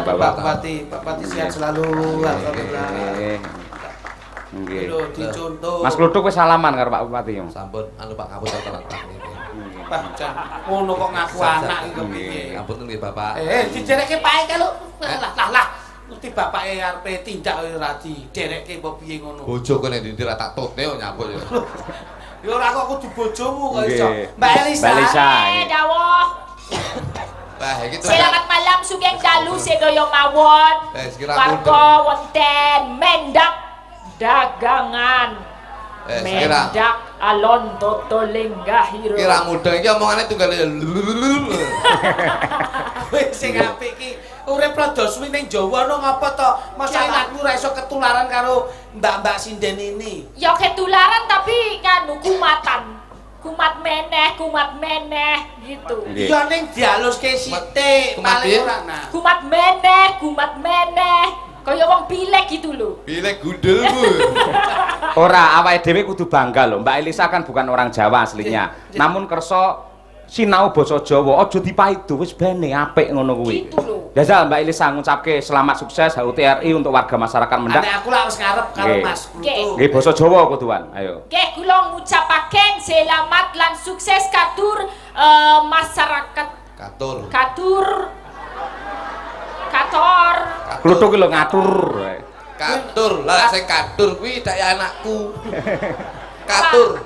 Pak Bupati sehat selalu. Alhamdulillah. Nggih. Lho dicontoh. Mas Kluthuk wis salaman karo Pak Bupati yo. Sampun Pak Kapolres telat. Pak jan ngono kok ngaku anak iki kepiye? Ampun nggih Bapak. Diderekke pake kalau lah. Mesti bapake arepe tindak ora diderekke apa piye ngono. Bojoku nek ndi ra tak tutne kok nyaput yo. Ya ora kok kudu bojomu kok iso. Mbak Elisa. Mbak Elisa. Dawuh. Bah iki to. Selamat malam sugeng dalu sedaya mawon. Warga wonten mendak dagangan. Mendak alon toto lenggahiro. Kira mudeng iki omongane tunggal. Wis sing apik iki urip rada suwi ning Jawa no ngapa to? Masa anakmu ora iso ketularan karo mbak-mbak sinden ini? Ya ketularan tapi nganu kumatan. Kumat meneh gitu. Ya ning dialuske sithik paling ora nah. Kumat meneh. Kaya wong pilek gitu lho. Pilek gundelmu. Ora, awake dhewe kudu bangga lho. Mbak Elisa kan bukan orang Jawa aslinya. Namun kersa sinau basa Jawa, aja dipaido wis bene apik ngono kuwi. Gitu lho. Jajal Mbak Elisa ngucapke selamat sukses HUT RI untuk warga masyarakat Mendak. Nek aku lak wis ngarep karo Mas Kluthuk. Nggih basa Jawa kuduan. Ayo. Nggih kula ngucapaken selamat lan sukses katur masyarakat Kator. Kluthuk ki lho ngatur. Katur, lah sing katur kuwi dak anakku. Katur.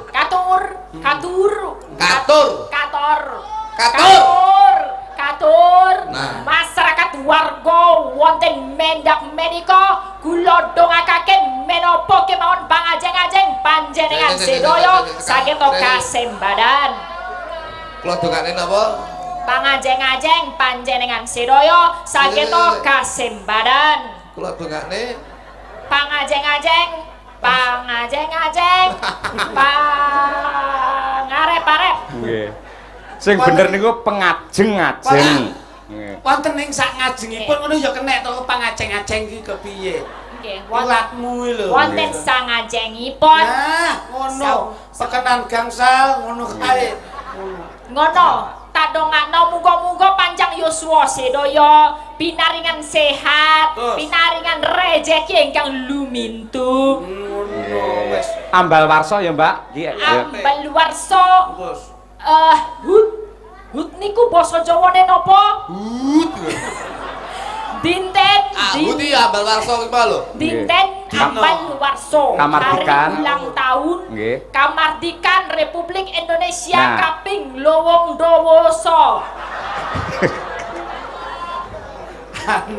Nah. Masyarakat warga wonten mendak menika kula dongakaken menapa kemawon pangajeng-ajeng panjenengan sedaya saged kasembadan. Kula dongakne napa? Pangajeng-ajeng panjenengan sedaya saged kasembadan. Kula dongakne Pangajeng-ajeng pangarep-arep. Nggih. Sing bener niku pengajeng-ajeng. Wonten ing sak ngajengipun ngono ya kenek to pangajeng-ajeng iki kepiye? Nggih, Ilatmu lho. wonten sangajengipun. Nah, ngono. Pekenan gangsal ngono kae. Ngono, tak dongakno muga-muga panjang yuswa sedaya, pinaringan sehat, pinaringan rejeki ingkang lumintu. Ngono wis. Ambal warsa ya, Mbak. Nggih. Ambal warsa. Hut niku basa Jawane napa? hut. Dinten Hut iki ambal warsa iki lho. Dinten ambal warsa. Kamardikan. Ulang tahun. Nggih. Kamardikan Republik Indonesia Nah. kaping lowong dawasa.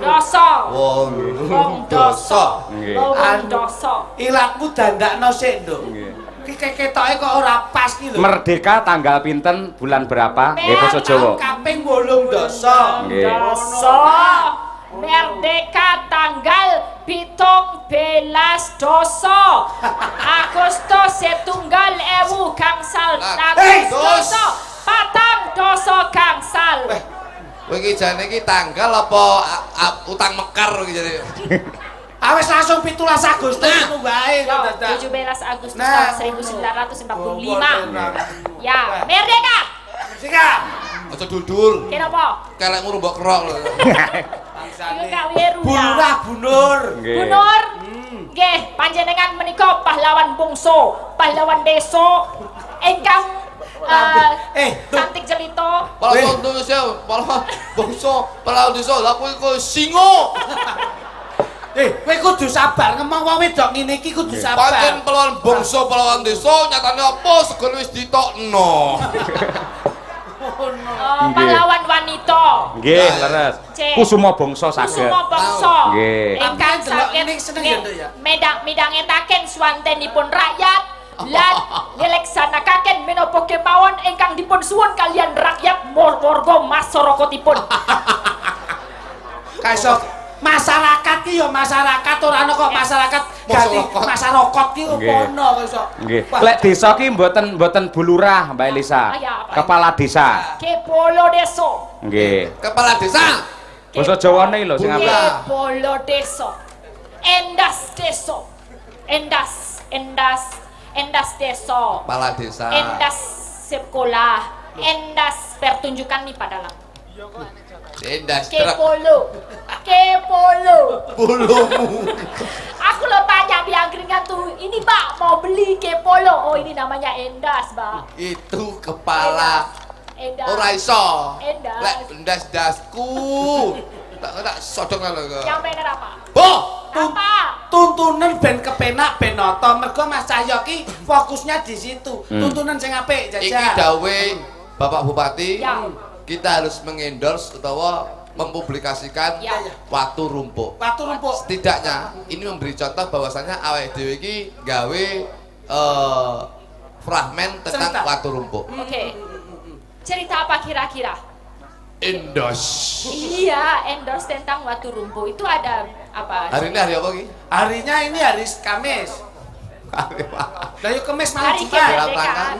Dosa. Wong dosa. Nggih. Lowong dosa. Ilatmu dandakno sik, Nduk. Nggih. Iki ketoke kok ora pas ki lho. Merdeka tanggal pinten bulan berapa? Nggih basa Jawa. Kaping 8 dosa. Nggih. Dosa. Merdeka tanggal 17 dosa. Agustus setunggal ewu gangsal dosa. Patang dosa gangsal. Kowe iki jane iki tanggal apa utang mekar iki jane. Awes langsung 17 Agustus ngono wae kok dadak. 17 Agustus Nah, tahun 1945. Ya, merdeka. Sikap. Aja dul-dul. Kenapa? Kelekmu rumbok kerok lho. Iku gawe Bulurah bunur. Nggih. Bunur. Nggih, panjenengan menika pahlawan bungsu, pahlawan desa ingkang cantik jelito. Pahlawan Indonesia, pahlawan bangsa, pahlawan desa. Lah kowe singo. Kowe kudu sabar ngomong wong wedok ngene iki kudu sabar. Pancen pahlawan bangsa, pahlawan desa, nyatane apa segon wis ditokno. Pahlawan wanita. Nggih, leres. Kusuma bangsa saged. Kusuma bangsa. Nggih. Ingkang saged midhangetaken swantenipun rakyat lan ngleksanakaken menapa kemawon ingkang dipun suwun kalian rakyat warga masyarakatipun. Kaiso masyarakat ki ya masyarakat ora ana kok masyarakat ganti masyarakat ki opo ana kok iso. Nggih. Lek desa ki mboten bulurah, Mbak Elisa. Kepala desa. Kepala desa. Nggih. Kepala desa. Basa Jawane lho sing apik. Kepala desa. Endas desa. Endas desa. Kepala desa. Endas sekolah. Endas pertunjukan nih pada dalam. Endas Kepolo bulumu. Aku lo tanya di angkringan tuh, ini Mbak mau beli kepolo. Oh ini namanya endas, Mbak. Itu kepala. Endas. Ora iso. Endas. Lek ndas-dasku. Tak sodok lho. Yang bener apa? Boh. Apa? Tuntunan ben kepenak ben nonton. Mergo Mas Cahyo ki fokusnya di situ. Tuntunan sing apik Iki jajal. dawe Bapak Bupati. Ya. Kita harus mengendorse atau mempublikasikan Ya. Watu Rumpuk. Watu rumpuk. Setidaknya ini memberi contoh bahwasanya awake dhewe iki gawe fragmen tentang Cerita. Watu Rumpuk. Oke. Cerita apa kira-kira? Endos. Iya, endorse tentang Watu Rumpu. Itu ada apa? Hari ini hari apa ki? Harinya ini hari Kamis. Hari apa? Lah yuk Kamis malam Hari Jumat. kemerdekaan.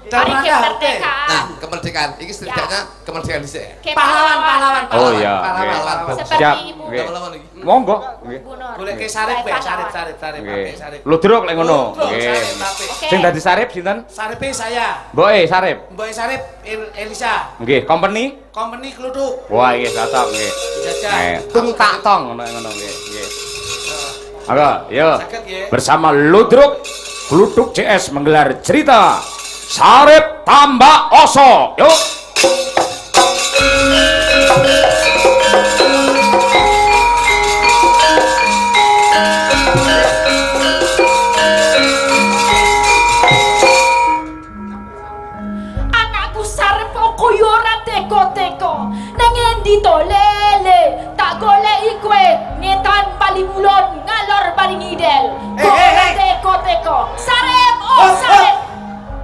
Dalam Hari rangka kemerdekaan. Nah, kemerdekaan. Ini setidaknya kemerdekaan dhisik. Pahlawan. Oh, iya. Pahlawan. Oke. Seperti Siap. Ibu Oke. Lama-lama iki. Monggo. Nggih. Bu Nur. Boleh ke sarip ya, Pahlawan. sarip Nggih. apik sarip. Ludruk lek ngono. Ludruk, Nggih. sarip apik. Oke. Sing dadi sarip sinten? Saripe saya. Mboke sarip. Mbok sarip Elisa. Nggih, company. Company Kluduk. Wah, nggih cocok nggih. Jajal. Tung tak tong ngono nggih. Nggih. Monggo, yo. Saged nggih. Bersama Ludruk Gluduk CS menggelar cerita Sarip Tambak Oso. Yuk. Anakku sarep kok koyo ora teko-teko. Nang endi to lele? Tak goleki kowe ngetan paling ulun, ngalor paling ngidel. Kok ora teko-teko. Sarep, oh sarep.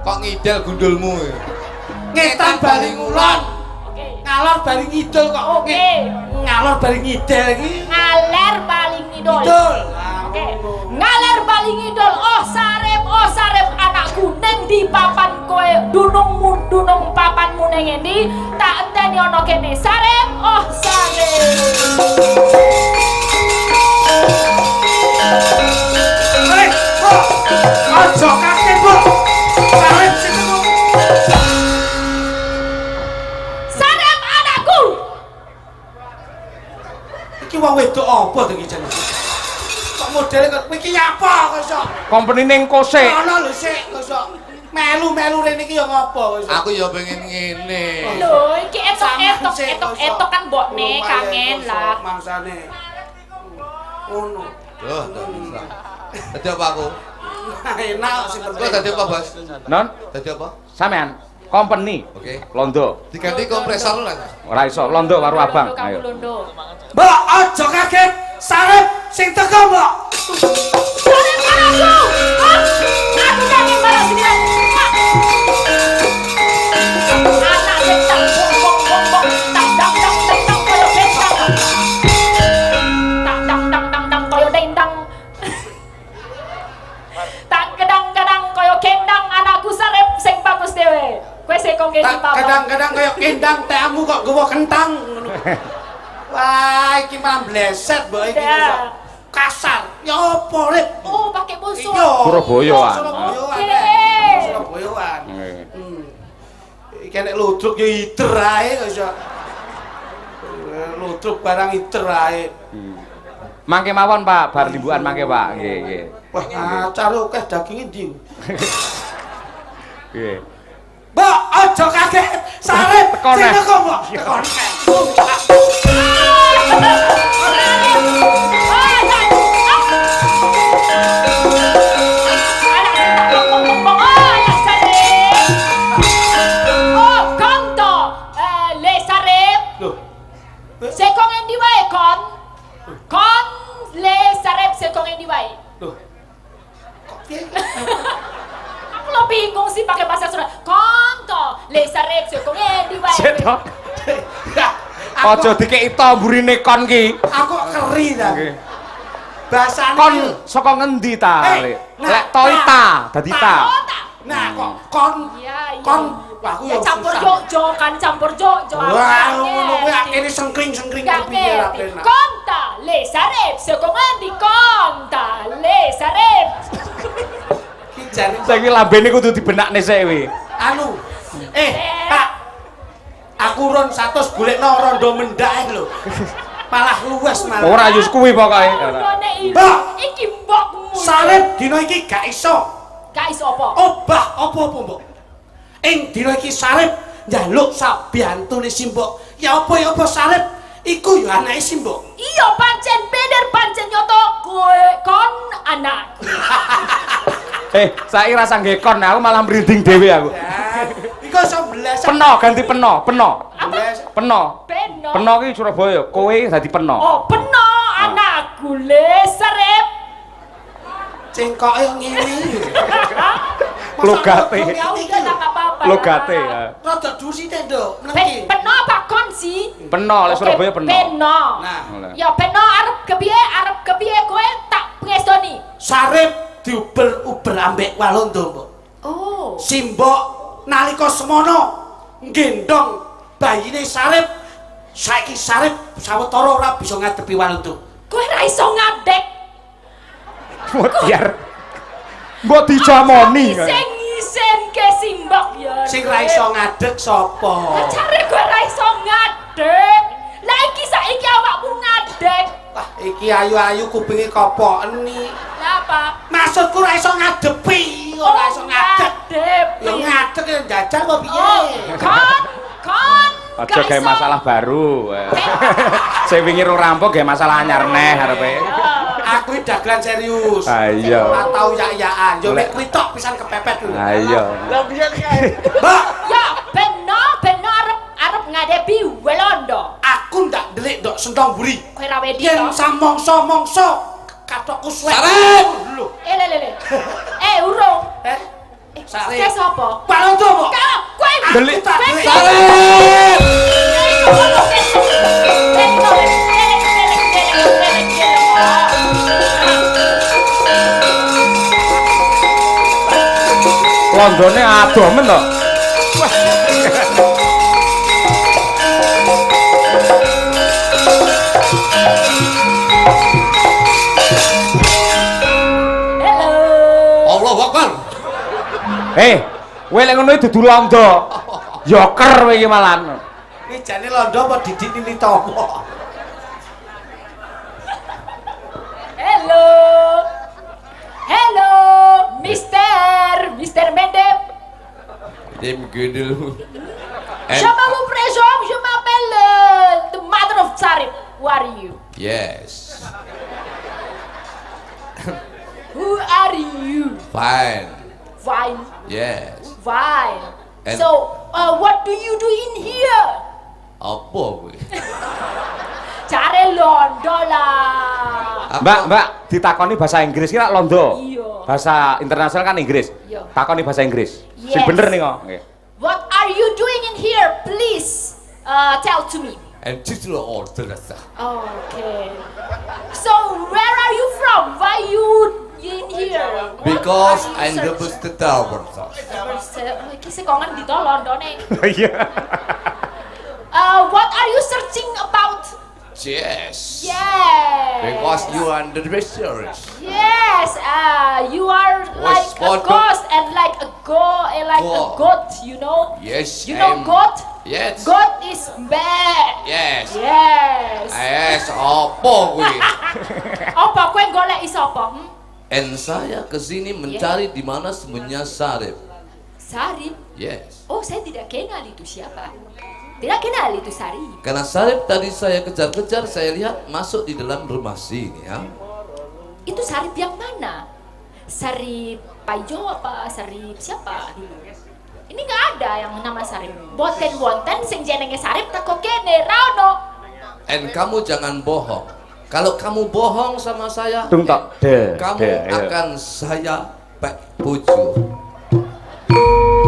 Kok ngidel gundulmu ya? Ngetan bali ngulon. Oke. Ngalor bali ngidul kok. Oke. Ngalor bali ngidel iki. Ngaler paling ngidol. Ngidul. Oke. Ngaler paling ngidol. Oh sarep anakku neng di papan kowe dunung papanmu neng endi tak enteni ana kene. Sarep, oh sarep. Hei, Bu. Aja kaget, Bu. Sarip sing ngono. Sarep anakku. Iki wong wedok apa to iki jenenge? Kok modele kok iki apa kok iso? Company ning Kose. Ono lho sik kok iso. Melu-melu rene iki ya ngopo kok iso? Aku ya pengen ngene. Lho, iki etok kan mbokne kangen lah. Mangsane. Ngono. Duh, tak bisa. Dadi apa aku? Enak sing Kok penting. dadi apa, Bos? Non, Dadi apa? sampean company. Oke. Londo. Diganti kompresor lah. Ora iso londo karo abang. Kamu Ayo. londo. Mbok aja kaget. Sarip sing teko, Mbok. Sarep anakku. Aku kangen barang sini. Anak bentang bong tang koyo bentang. Tang koyo dendang. Tak gedang-gedang koyo kendang anakku sarep sing bagus dhewe. Kowe sing kok ngene papa. Kadang-kadang kayak kendang teamu kok gowo kentang ngono. Wah, iki malah bleset, Mbok iki. Ya. Kasar. Ya opo, Rip? Oh, pakai musuh. Iya. Surabayaan. Surabayaan. Oke. Rek. Surabayaan. Nggih. Iki nek ludruk ya iter ae kok iso. Ludruk barang iter ae. Mangke mawon, Pak, bar limbukan mangke, Pak. Nggih, nggih. Wah, acar akeh daginge ndi? Nggih. Mbok, aja kaget. Sarip. Teko Sing neh. teko, Mbok. Teko neh. Loh. Sekong endi wae kon? Kon le sarep sekong endi wae. Loh. Kok piye? Aku lo bingung sih pakai bahasa Sunda. Kon to le sarep sekong endi wae. Sik to. Aku- Aja dikeki tamburine kon ki. Aku keri ta. Nggih. Bahasane Kon lho. saka ngendi ta? Eh, nah, Lek to ta, dadi ta. Oh, tak. Nah, kok kon Iya, iya. kon wah aku Ya ya campur susah. jok-jok kan campur jok-jok. Wah, ngono kuwi akene sengkring-sengkring Gak kepiye ra ngerti. penak. Konta le sarep sekong endi konta le sarep. Ki jane Saiki lambene kudu dibenakne sik kuwi. anu. Pak. Aku ron 100 golekno rondo mendak ae lho. Malah luwes malah. Ora yus kuwi pokoke. Ulone Mbak. iki mbokmu. Sarip dina iki gak iso. Gak iso apa? Obah apa-apa, Mbok. Ing dina iki Sarip njaluk sabiyantune Simbok. Ya apa Sarip iku ya anake Simbok. Iya pancen bener pancen nyoto kowe kon anak. Saiki rasa ngekon aku malah merinding dhewe aku. Ya, iku iso mbles. Peno ganti peno. Mbles. Peno. Peno. Peno ki Surabaya, kowe dadi peno. Oh, peno anakku le Sarip. Cengkoke ngene. Logate. Ya udah tak apa-apa. Logate ya. Rada dusi tendo, nengki. Peno apa kon sih? Peno lek Oke, Surabaya peno. Peno. Nah, Ya peno arep kepiye kowe tak ngestoni. Sarip diuber-uber ambek Walanda, Mbok. Oh. Simbok nalika semono nggendong bayine Sarip. Saiki Sarip sawetara ora bisa ngadepi Walanda. Kowe ra iso ngadek. Biar mbok dijamoni. Sing ke Simbok ya. Sing ra iso ngadeg sapa? Cari kowe ra iso ngadek. Lah iki saiki awakmu ngadek. Wah, iki ayu-ayu kupinge kopokeni. Lah apa? Maksudku ra iso ngadepi, ora iso ngadeg. Ya ngadeg ya jajal kok piye? Oh, kon. Aja gawe masalah baru. Sing wingi rung rampung gawe masalah anyar neh arepe. Aku iki dagelan serius. Ayo. Ora tau yak-yakan. Yo mek kuwi tok pisan kepepet. Ayo. Lah biyen kae. Mbak, Ya, beno arep ngadepi Walanda. aku ndak ndelik ndok sentong buri. Kowe ra wedi Yen to? samongso-mongso katokku suwek. Sarip! Lho. Lele. Urung. Eh, Sarip. Ke sapa? Walanda, Mbok. Kowe Delik. Sarip! Londone adoh men to. Hello. Allahu Akbar. Kowe lek ngono iki dudu londo. Yoker kowe iki malan. Iki jane londo apa didik Nini Tomo? Hello, Mister Mendep. Dem gedel. Je me présente, je m'appelle the mother of Sarip. Who are you? Yes. Who are you? Fine. Fine, Yes. fine. And- So, what do you do in here? Apa kowe? Cari londo lah. Mbak, ditakoni bahasa Inggris ki lak londo. Iya. Bahasa internasional kan Inggris. Iya. Takoni bahasa Inggris. Sing Yes. bener nih kok. Nggih. What are you doing in here? Please, tell to me. And title order. Okay. So, where are you from? Why you in here? What Because are you I'm the searching? best tower. Iki sekongan dito Londone. Iya. What are you searching about? Yes. Yes. Because you are the best series. Yes. You are like a spot ghost and like a Go. goat. You know. Yes. You know I'm- goat? Yes. Goat is bad. Yes. Yes. Yes. Apa kowe? Apa kowe golek sapa? And saya kesini mencari di mana sembunyinya Sarip. Sarip. Yes. Oh, saya tidak kenal itu siapa. Tidak kenal itu Sarip. Karena Sarip tadi saya kejar-kejar, saya lihat masuk di dalam rumah sini ya. Itu Sarip yang mana? Sarip Paijo apa Sarip siapa dulu? Ini nggak ada yang nama Sarip. Bonten sing jenenge Sarip teko kene rano. And kamu jangan bohong. Kalau kamu bohong sama saya, Tung tok. kamu akan saya puju.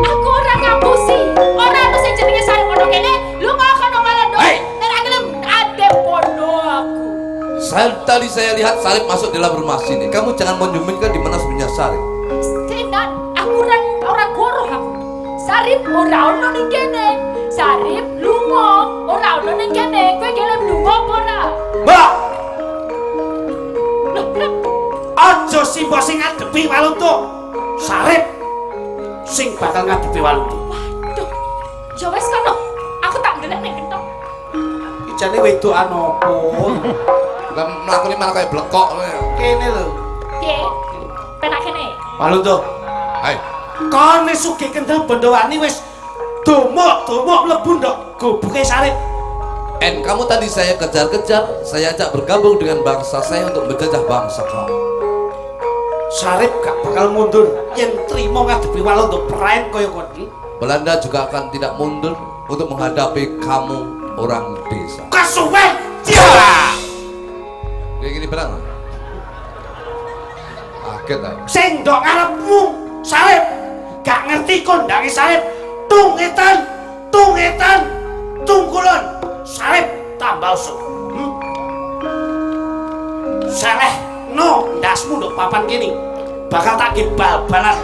Aku orang ngapusi. Orang anu sing jenenge Sarip ono kene, lu mau kono ngalendo. Hei! Nek gelem ade pono aku. Tadi saya lihat Sarip masuk di dalam rumah sini. Kamu jangan menyembunyikan di mana sembunyinya Sarip. Tenan, aku orang goroh aku. Sarip ora ono ning kene. Sarip lunga, ora ono ning kene. Kowe gelem lunga apa ora? Mbak, Loh, aja Simbok sing ngadepi Walanda. Sarip sing bakal ngadepi Walanda. waduh. Ya wis kono. Aku tak ndelok ning kentok. Iki jane wedokan opo? Lah mlakune malah kaya blekok. Kene lho. Piye? Penak kene. Halo to. Hai. Kone sugih kendel bondowani wis domok mlebu ndok gobuke Sarip. Kamu tadi saya kejar-kejar, saya ajak bergabung dengan bangsa saya untuk menjajah bangsa kamu. Sarip gak bakal mundur yen trimo ngadepi Walanda prime kaya kono. Belanda juga akan tidak mundur untuk menghadapi kamu orang desa. Kasuwe. Kayak gini benar? Kaget aku. Sing ndok ngarepmu Sarip gak ngerti kondange Sarip. Tungetan tungkulon Sarip tambah usuk. Saleh no ndasmu ndok papan kini bakal tak bal-balan.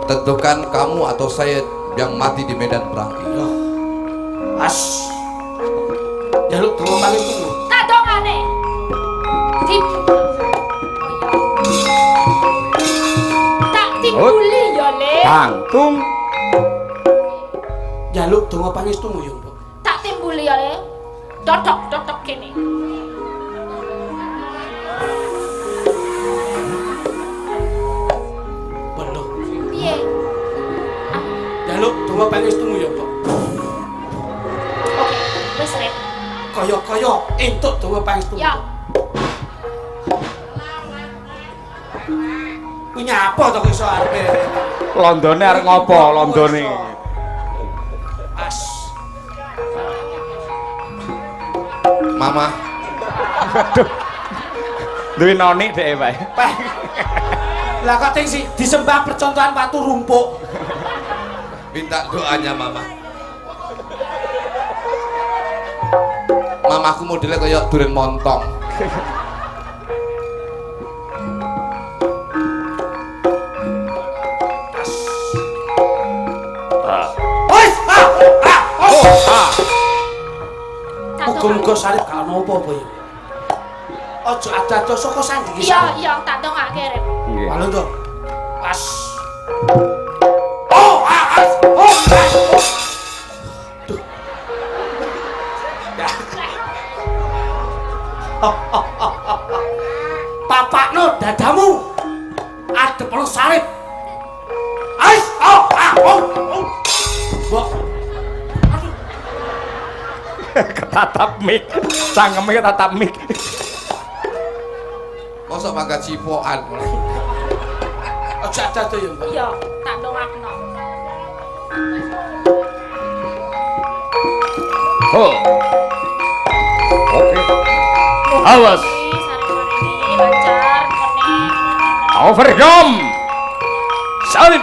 Tentukan kamu atau saya yang mati di medan perang ini. As jaluk donga pangestu. Tak dongane. Tak timbuli ya, Le. Bangtung. Jaluk donga pangestumu ya, Mbok. Tak timbuli ya, Le. Dodok kene. Bener. Piye? Jaluk donga pangestumu ya, Mbok. Oke, wis Rep. Kaya-kaya entuk donga pangestumu. Ya. Kuwi nyapa to iso arepe. Londone arep ngopo Londone? As. Mama, Duwe noni dhek wae. Lah kok ting sih disembah percontohan watu rumpuk. minta doanya mama. Mamaku modelnya kayak durian montong. Muga-muga Sarip gak ono apa-apa ya. Aja ada-ada saka sandingi. Iya, tak dongake Rep. Nggih. Halo to. Pas. Oh, as. Oh, as. Duh. Ya. Papakno dadamu. Adep ono Sarip. Ais. Oh, oh. Mbok. Ketatap mic, cangkeme ketatap mic. Masa mangga cipokan. Aja ada to ya, Mbak. Iya, tak dongakno. Oh. Oke. Awas. Sari-sari lancar kene. Overcome. Salib.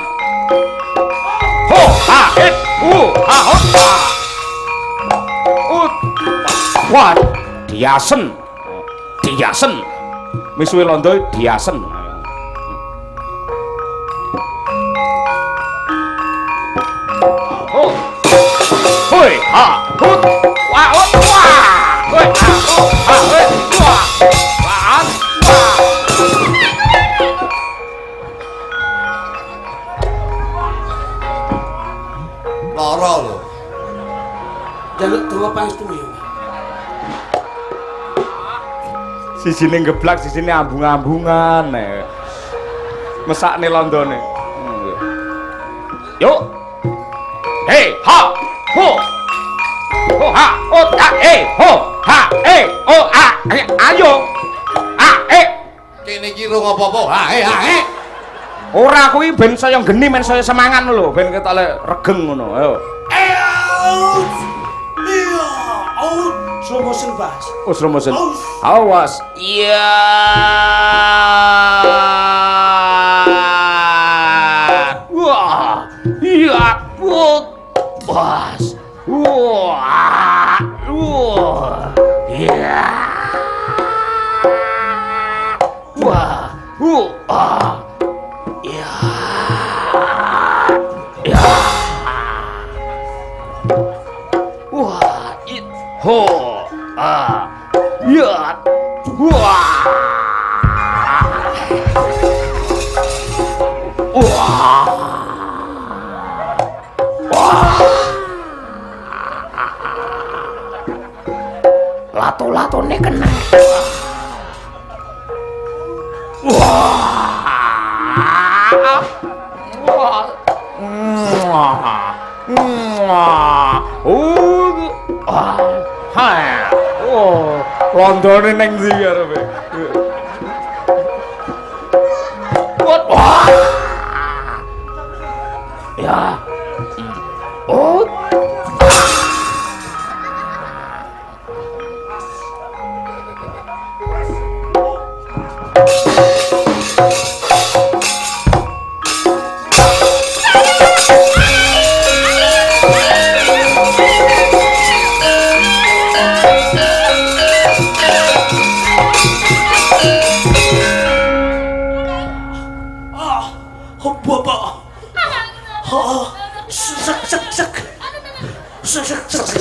Ho, ha, hit. Ha, hot. Wah, diasen. Diasen. Misuwe londo diasen. Oh. Hoi, ha, hut. Wah, hut. Wah. Hoi, ha, ha, hoi. Wah. Wah. Wah. Loro lho. Jaluk donga pangestumu ya. Sisine geblak, sisine ambung-ambungan. Mesakne londone. Yuk. Hei, ha, ho. Ho, ha, oh, ha, ho, ha, oh, ha, ayo. Ha, Kene iki rung apa-apa. Ha. Ora kuwi ben saya geni men saya semangan lho, ben ketok le regeng ngono. Ayo. Out! Iya, out! Slow motion, Bas. Oh, slow motion. Awas. Iya. Wah. Iya, put. Bas. Wah. Wah. Iya. Wah. Iya. Ya. Wah, ho, ya, wah, wah, lato-latone kena. Londone ning ndi arepe? Ya. Oh.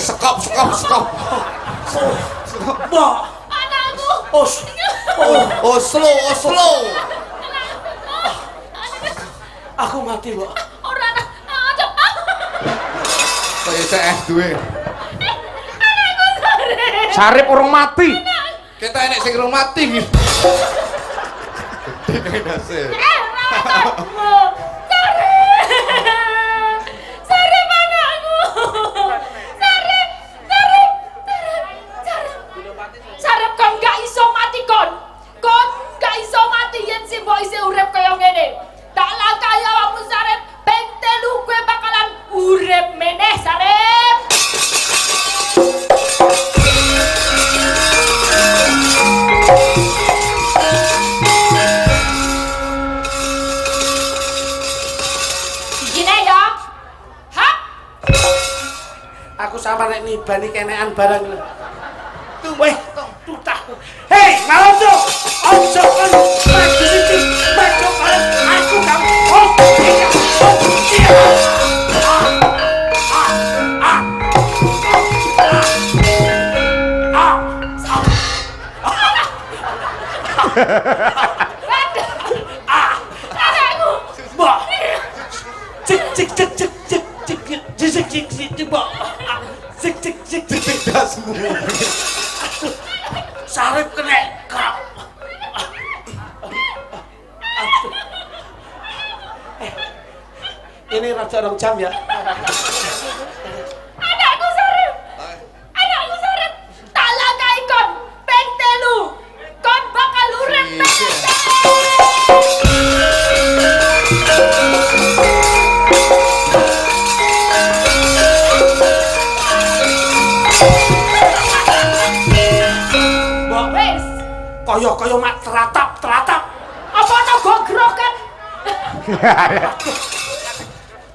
Sekop. Mbak. Anakku. Oh, slow. Aku mati, Mbak. Ora ana. Aja. Kayak saya duwe. Anakku Sarip. Sarip urung mati. Kita enek sing urung mati iki. Gede dase. Anakku. Sarip anakku. Sarip kon gak iso mati kon gak iso mati yen si mbok isih urip kaya ngene. Tak langkai awakmu Sarip, ping 3 kowe bakalan urip meneh Sarip. Gini ya. Hap. Aku sama nek nibani kenean barang. Weh, tutah. Hei, Malondo. Ojo kon maju iki. Maju bareng aku kamu. Oh, iya. Anakku. Mbak. Cik. Mbak. Cik. dasmu. Sarip kena kak. Ini rada rong jam ya. Anakku Sarip. Tak langkai kon ping 3. Kon bakal urip meneh. Mbak, Wis, kaya mak teratap. apa ana gogrokan?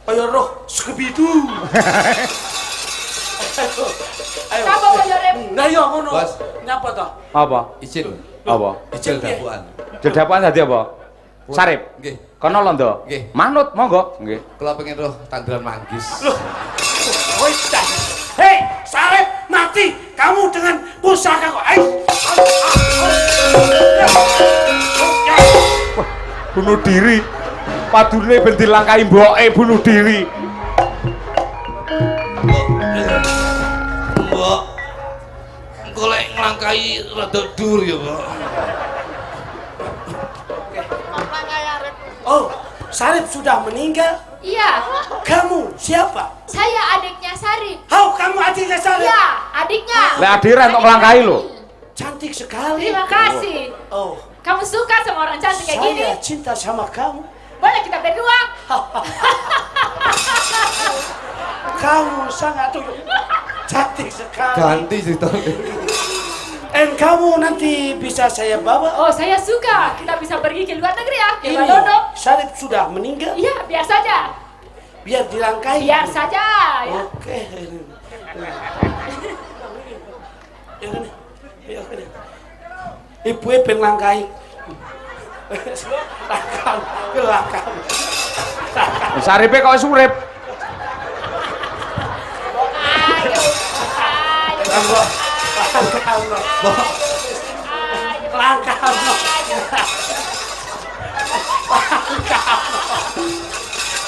Kaya roh Scooby-Doo. Ayo. Kamu kaya rep. Nah yo ngono. Bos. Nyapa to? Apa? Icil. Apa? Icil dapuan. Jedapan dadi apa? Sarip. Nggih. Kono londo. Nggih. Manut monggo. Nggih. Kula pengen roh tanduran manggis. Woi, dah. Hei, Sarip mati kamu dengan pusaka kok. Ayo. Wah, bunuh diri. Padune ben dilangkai mboke bunuh diri. Mbok. Golek nglangkai rada dur ya, Mbok. Oh, Sarip sudah meninggal. Iya, Kamu siapa? saya adiknya Sarip. Oh, kamu adiknya Sarip. Iya, adiknya. Lek adiran tok nglangkai lho. Cantik sekali. Terima kasih. Oh, Kamu suka sama orang cantik kayak gini? saya cinta sama kamu. Boleh kita berdua? Kamu sangat cantik sekali. Ganti cerita. Dan kamu nanti bisa saya bawa. Oh, saya suka. Kita bisa pergi ke luar negeri ya. Ke Ini Malondo. Sarip sudah meninggal. Iya, biar saja. Biar dirangkai. Biar saja ya. Oke. Ibu pengen langkai. Langkam. Saripe kok wis urip. Ayo. Langkam.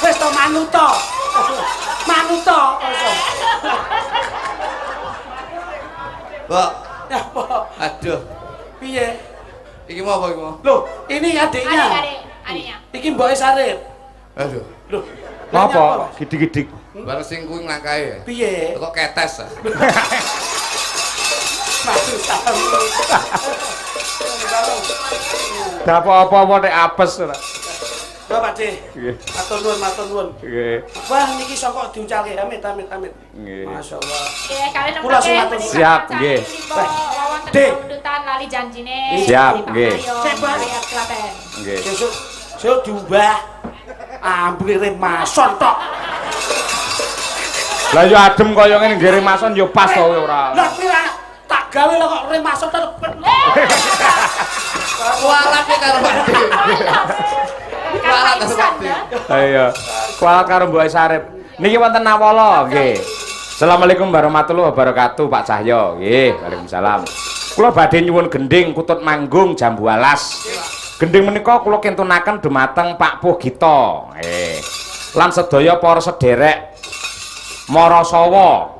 Wes to manuto. Mbok, Ya, Pak. Aduh. Piye? Iki mau apa iki mau? Loh, ini adiknya. Adiknya. Iki mbok Sarip. Aduh. Loh, lah nyapa, Apa? Mas? Gidik-gidik. Bareng sing kuwi nglangkae. Piye? Kok ketes ah. Maksud salam. Dah apa-apa nek apes ora. Lho Pak De. Nggih. Matur nuwun. Nggih. Wah niki saka diucalke amit. Nggih. Masyaallah. Nggih, kalian Kula sing matur. Siap, nggih. Dek. Undutan lali janjine. Siap, nggih. Sik, Pak. Klaten. Nggih. Sesuk diubah. Amblire mason tok. Lah yo adem kaya ngene nggih remason yo pas to ora. Lah pira tak gawe lah kok remason tok. Kualat ya karo Pak De. Kualat karo Pak De. Ayo. Kualat karo Mbok Sarip. Niki wonten Nawala nggih. Assalamualaikum warahmatullahi wabarakatuh Pak Cahyo. Nggih, Waalaikumsalam. Kula badhe nyuwun gending kutut manggung jam 12. Gending menika kula kintunaken dumateng Pak Puh Gita. Nggih. Lan sedaya para sederek Marasawa.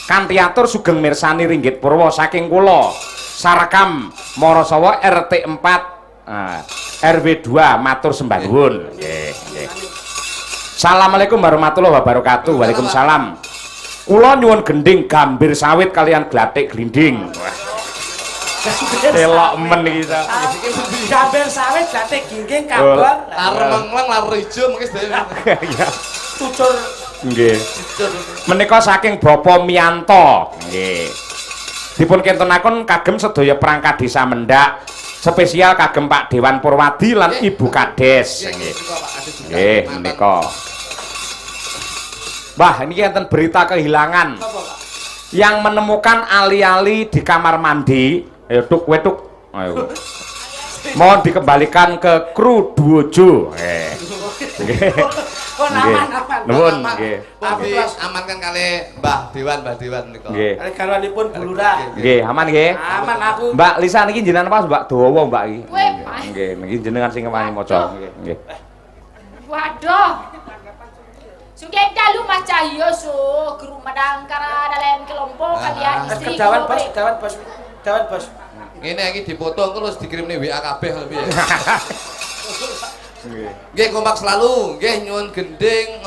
Kanthi atur sugeng mirsani ringgit purwa saking kula Sarekam Marasawa RT 4 RW 2 matur sembah nuwun. Nggih, nggih. Assalamualaikum warahmatullahi wabarakatuh. Waalaikumsalam. Kula nyuwun gending gambir sawit kalian glathik glinding. Wah. Telok men iki ta. Gambir sawit jate gingging kabor. Lar mengleng lar ijo mengki sedaya. Iya. Tucur. Nggih. Menika saking Bapa Miyanto. Nggih. Dipun kintunaken kagem sedaya perangkat desa Mendak, spesial kagem Pak Dewan Purwadi lan Ibu Kades. Nggih. Nggih, menika. Wah, ini enten berita kehilangan. Apa, Pak? Yang menemukan ali-ali di kamar mandi. Ayo tuk wetuk. Ayo. Mohon dikembalikan ke kru Duojo. Nggih. Oh, aman. Nuwun nggih. Tapi amankan kali Mbah Dewan nika. Nggih. Kali garwanipun Bu Lurah. Nggih, aman nggih. Aman aku. Mbak Lisa niki jenengan pas Mbak Dawa Mbak iki. Kowe, Pak. Nggih, niki jenengan sing wani maca. Nggih, nggih. Waduh. Sugeng dalu Mas Cahyo guru madangkara dalam kelompok kalian istri. Kedawan bos. Ngene iki dipoto engko terus dikirimne WA kabeh lho piye. Nggih kompak selalu, nggih nyuwun gending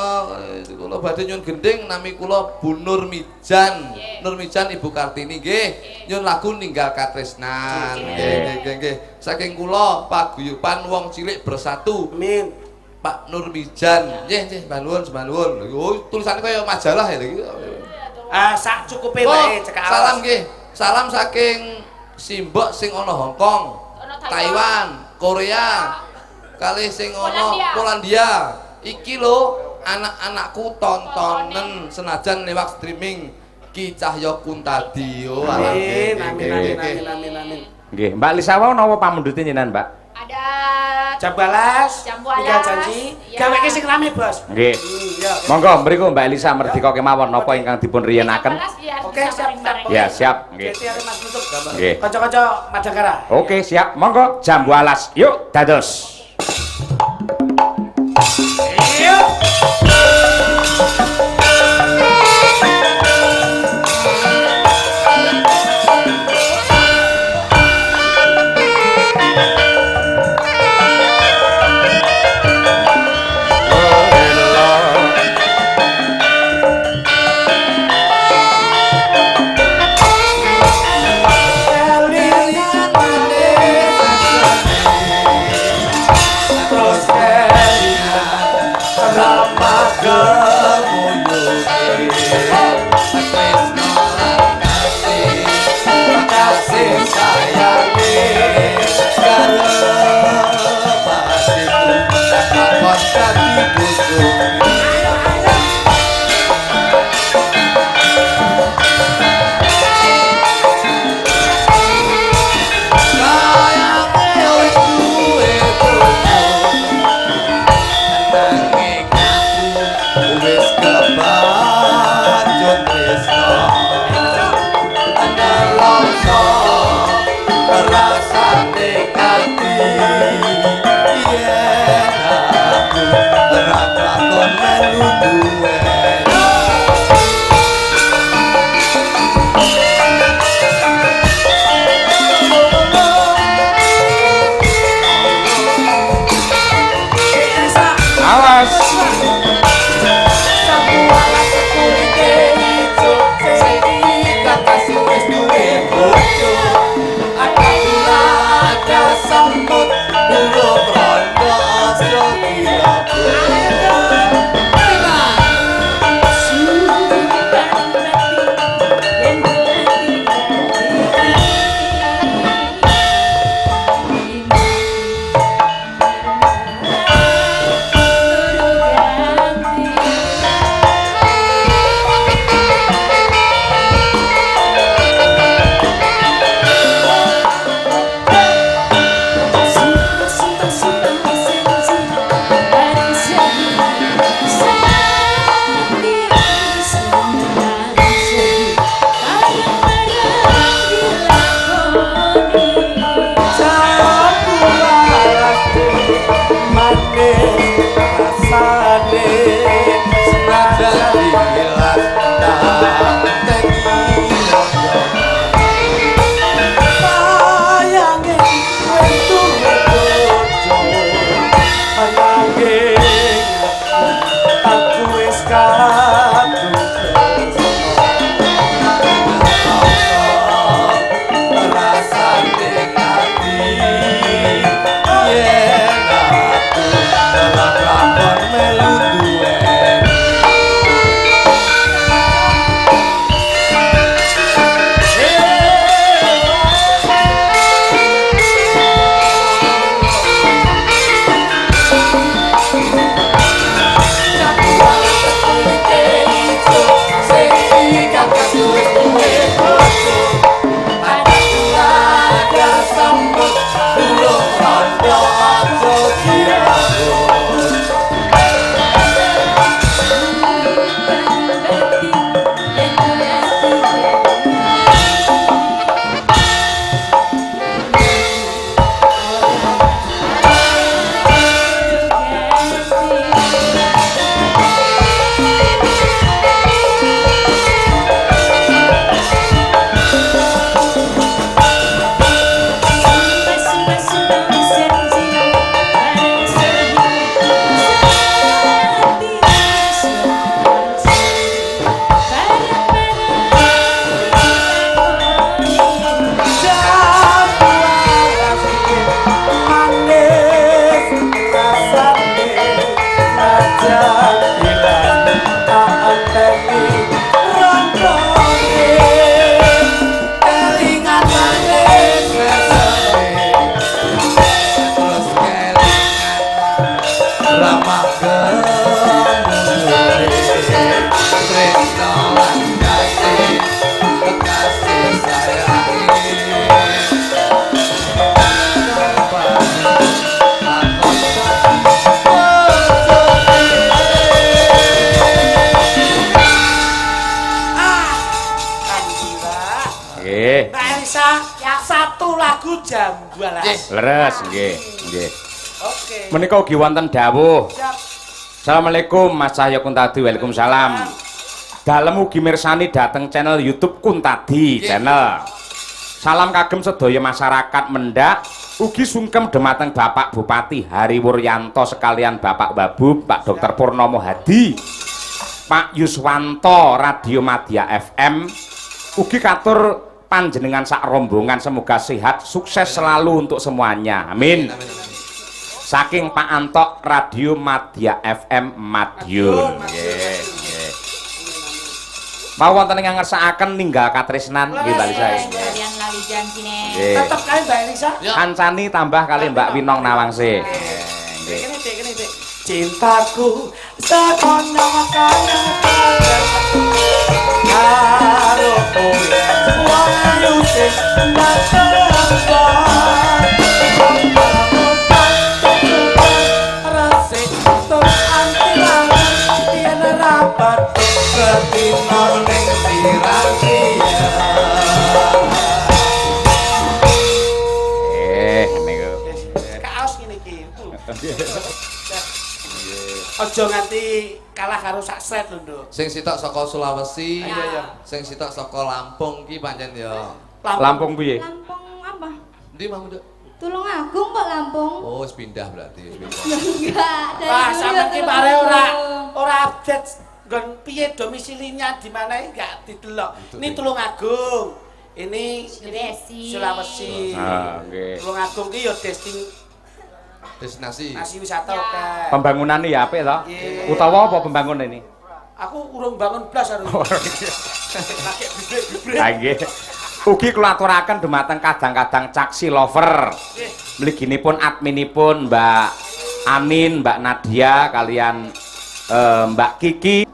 kula badhe nyuwun gending nami kula Bu Nur Mijan. Nur Mijan Ibu Kartini nggih. Nyuwun lagu ninggal katresnan. Nggih. Saking kula paguyuban wong cilik bersatu. Amin. Pak Nur Mijan. Nggih, mbah nuwun. Oh, tulisane kaya majalah ya iki. Sak cukupe wae cekak alas. Salam nggih. Salam saking simbok sing ana Hong Kong, Taiwan, Korea, kalih sing ana Polandia. Iki lho anak-anakku tontonen senajan lewat streaming Ki Cahyo Kuntadi. Oh, Amin. Nggih, Mbak Lisa wae napa pamundhute jenengan, Mbak? Ada Jam balas. Jam balas. Tinggal janji. Ya. Gaweke sing rame, Bos. Nggih. Ya. Monggo mriku Mbak Elisa merdika kemawon napa ingkang dipun riyenaken? Oke, siap. Ya, siap. Nggih. Jadi ada Mas nutup. Nggih. Kanca-kanca Madangkara. Oke, siap. Monggo jam 12. Yuk, dados. Yuk. Risa, Ya. satu lagu jam 12. Leres nggih, nggih. Oke. Menika ugi wonten dawuh. Siap. Assalamualaikum Mas Cahyo Kuntadi. Waalaikumsalam. Dalem ugi mirsani dhateng channel YouTube Kuntadi channel. Salam kagem sedaya masyarakat Mendak. Ugi sungkem dhumateng Bapak Bupati Hari Wuryanto sekalian Bapak Babub, Pak Dr. Purnomo Hadi, Pak Yuswanto Radio Madya FM. Ugi katur panjenengan sak rombongan semoga sehat, sukses selalu untuk semuanya. Amin. Saking Pak Antok Radio Madya FM Madiun. Nggih, nggih. Mau wonten ingkang ngersakaken ninggal katresnan nggih Mbak Lisa. Kalian lali jancine. Nggih. Tetep kali Mbak Risa. Kancani tambah kali Mbak Winong Nawangse. Nggih. Kene Dik. Cintaku sekono kaya karo kowe wong ayu sing resik terus anti lawan yen rapat ketino ning sirah Niku. kaos ngene iki. Aja nganti kalah karo sak set lho, Nduk. Sing sitok saka Sulawesi, Iya. sing sitok saka Lampung ki pancen ya. Lampung piye? Lampung apa? Ndi mau Nduk? Tulungagung kok Lampung? Oh, wis pindah berarti, wis pindah. Enggak, dari Wah, dulu sampean ya ki Tulungagung. pare ora update nggon piye domisilinya di mana enggak didelok. Ini Tulungagung. Ini Sulawesi. Ah, nggih. Tulungagung ki ya Destinasi. destinasi wisata oke. Pembangunan ya apik to? Nggih. Utawa apa pembangunan ini? Aku urung bangun blas harus. Lagi bibrik-bibrik. Ha nggih. Ugi kula aturaken dumateng kadang-kadang caksi lover. Mliginipun adminipun Mbak Anin, Mbak Nadia kalian Mbak Kiki.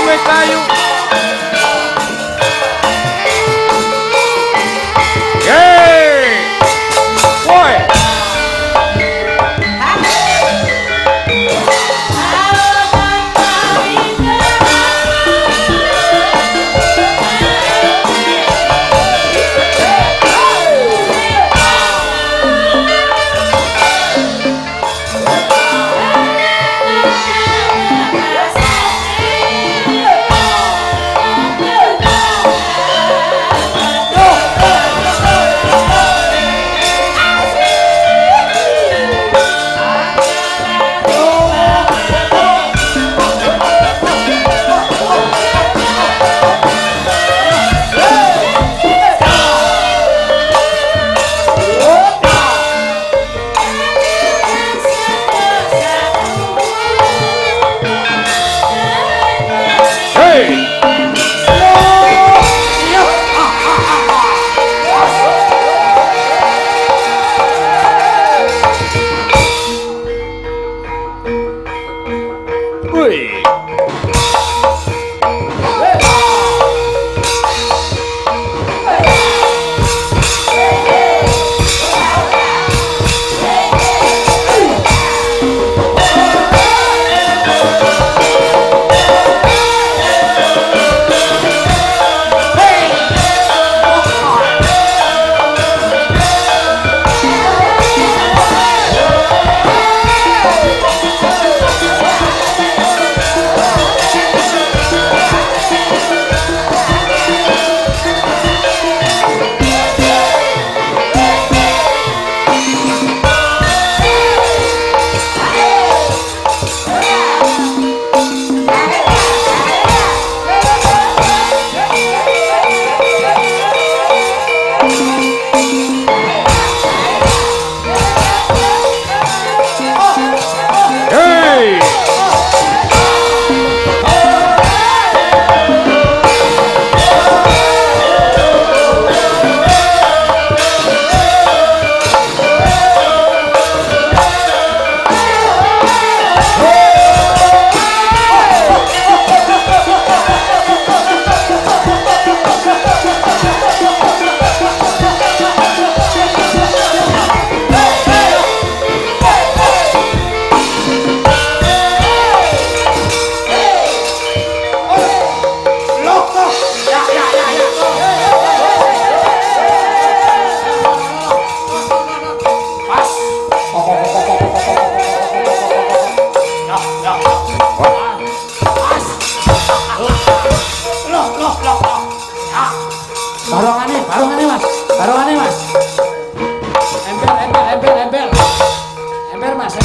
wis ayu. Yeay. Woi. Barongane mas, ember mas,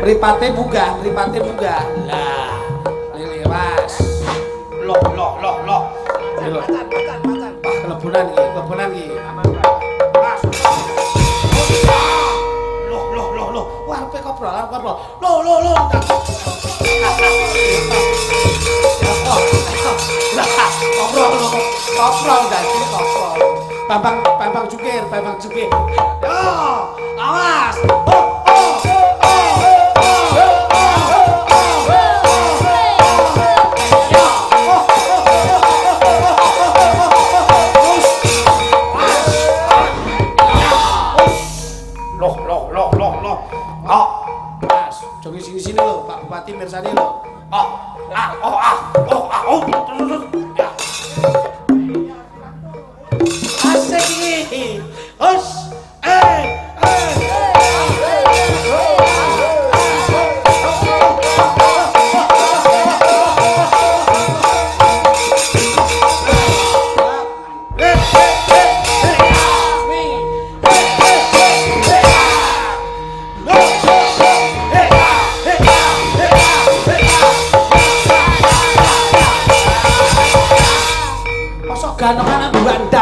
mripate buka. Lah, lili mas. Loh. Macan. Wah, kelebunan iki. Mas. Loh. Wah, arep koprol. Loh. Koprol dadi koprol. Bambang Cukir. Yo, awas. Sini lo, Pak Bupati mirsani lo. Asik iki.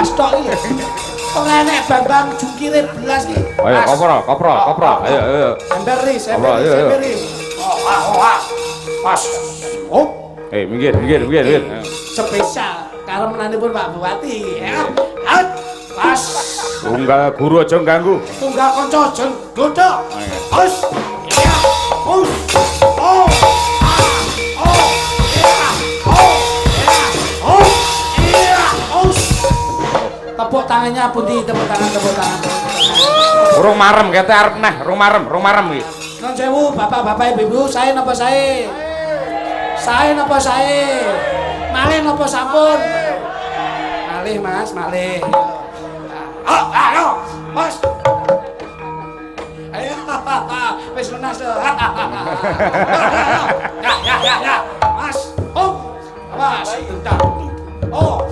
blas tok iki. Ora enek Bambang jungkire blas iki. Ayo kopro. Ayo. Emberis. Pas. Oh, Minggir. spesial karo menanipun Pak Bupati. Out. Pas. Tunggal guru aja ganggu. Tunggal kanca aja godhok. Us. Iya. Us. Oh. Tepuk tangannya pundi, tepuk tangan. Urung marem kete arep neh, urung marem iki. Nun sewu, bapak-bapak ibu-ibu, sae napa sae? Sae napa sae? Malih napa sampun? Malih, Mas, malih. Ayo, Mas. Ayo, wis lunas lho. Ya. Mas. Oh. Awas, bentar. Oh.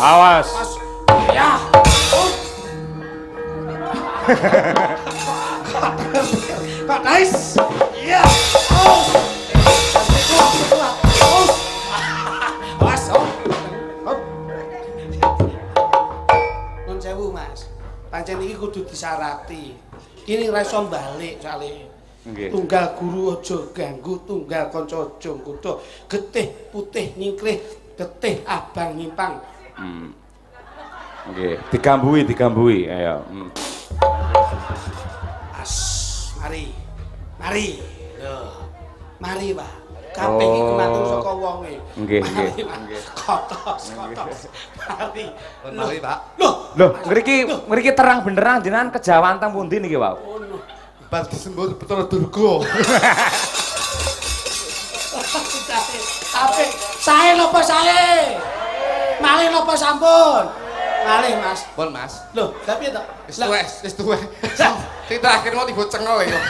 Awas. Ya. Kok nice? Iya. Awas. Nun sewu, Mas. Pancen iki kudu disarati. Kini ra iso balik sale. Nggih. Tunggal guru aja ganggu, tunggal kanca aja nggodha. Getih putih nyingkrih, getih abang nyimpang. Nggih, digambui. Ayo. As, mari. Lho. Mari, Pak. Kabeh iki gumantung saka wonge. Nggih. Kotos. Mari. Mari, Pak. Loh, ngriki terang beneran jenengan kejawan teng pundi niki, Pak? Pas disembur Betara Durga. Apik. Sae napa sae? Malih napa sampun? Malih, Mas. Pun, Mas. Loh, lha piye to? Wis tuwes. Sing terakhir mau tiba cengol ya.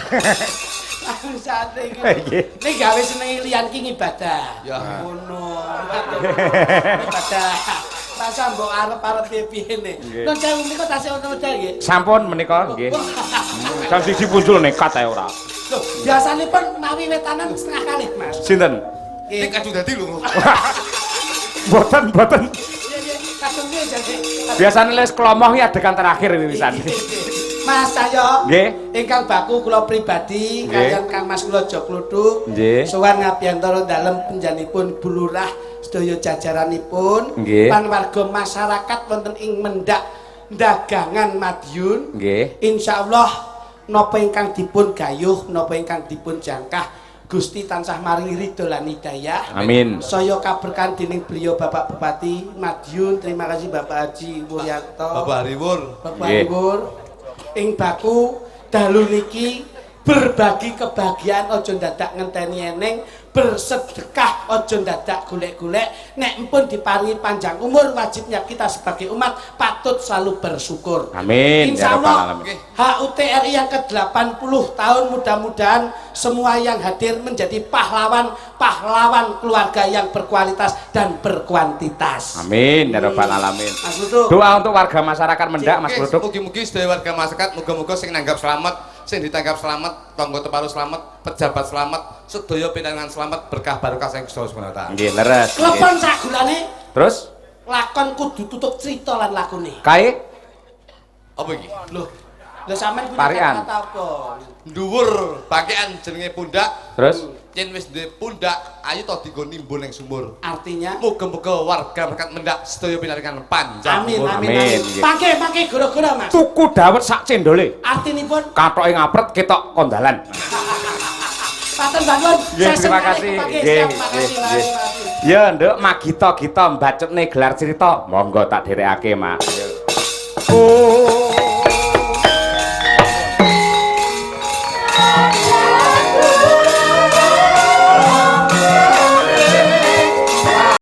Aku sate iki. Nggih. Nek gawe seneng liyan ki ibadah. Ya. Ngono. Ibadah. Masa mbok arep-arep piye ne. Nun sewu menika tasih wonten wedal nggih. Sampun menika nggih. Jam 1 punjul nekat ae ora. Loh, biasanipun mawi wetanan setengah kalih, Mas. Sinten? Ini kadung dadi lho. Boten. Iya, kadung piye jane? Biasane les klomoh iki adegan terakhir wiwisan. Mas Cahyo, Nggih. ingkang baku kula pribadi kaliyan Kang Mas kula Joglutuk. Nggih. Sowan ngabiyantara dalem penjanipun Bu Lurah sedaya jajaranipun Nggih. lan warga masyarakat wonten ing Mendak Dagangan Madiun. Nggih. Insyaallah napa ingkang dipun gayuh, napa ingkang dipun jangkah Gusti tansah maringi ridho lan hidayah. Amin. Saya kaberkahan dening beliau Bapak Bupati Madiun. Terima kasih Bapak Haji Wuryanto. Bapak Hariwur. Bapak Nggih. Hariwur. Ing baku dalu niki berbagi kebahagiaan aja dadak ngenteni eneng, bersedekah aja dadak golek-golek. Nek empun diparingi panjang umur, wajibnya kita sebagai umat patut selalu bersyukur. Amin. Ya rabbal Insyaallah alamin. HUTRI yang ke-80 tahun mudah-mudahan semua yang hadir menjadi pahlawan keluarga yang berkualitas dan berkuantitas. Amin. Ya rabbal alamin. Mas Luduk. Doa untuk warga masyarakat Mendak, Mas Luduk. Mugi-mugi sedaya warga masyarakat muga-muga sing nanggap selamat, sing ditanggap selamat, tangga teparu selamat, pejabat selamat, sedaya pinangan selamat, berkah barokah sing Gusti Subhanahu wa taala. Nggih, leres. Klepon sak gulane Terus lakon kudu tutup cerita lan lakune. kae Apa iki? Lho sampean punya Tarian. kata apa? Dhuwur pakaian jenenge pundak. terus Yen wis duwe pundak, ayo to dienggo nimbul ning sumur. Artinya Muga-muga warga masyarakat Mendak sedaya pinangan panjang amin umur. amin Amin, amin. nggih. Pake gara-gara Mas. tuku dawet sak cendole. Artinipun Katoke ngapret ketok kondalan. Paten bangun. Nggih, terima kasih. Nggih, nggih. Ya, Nduk, magita-gita mbacutne gelar cerita. Monggo tak dherekake, Mak. Oh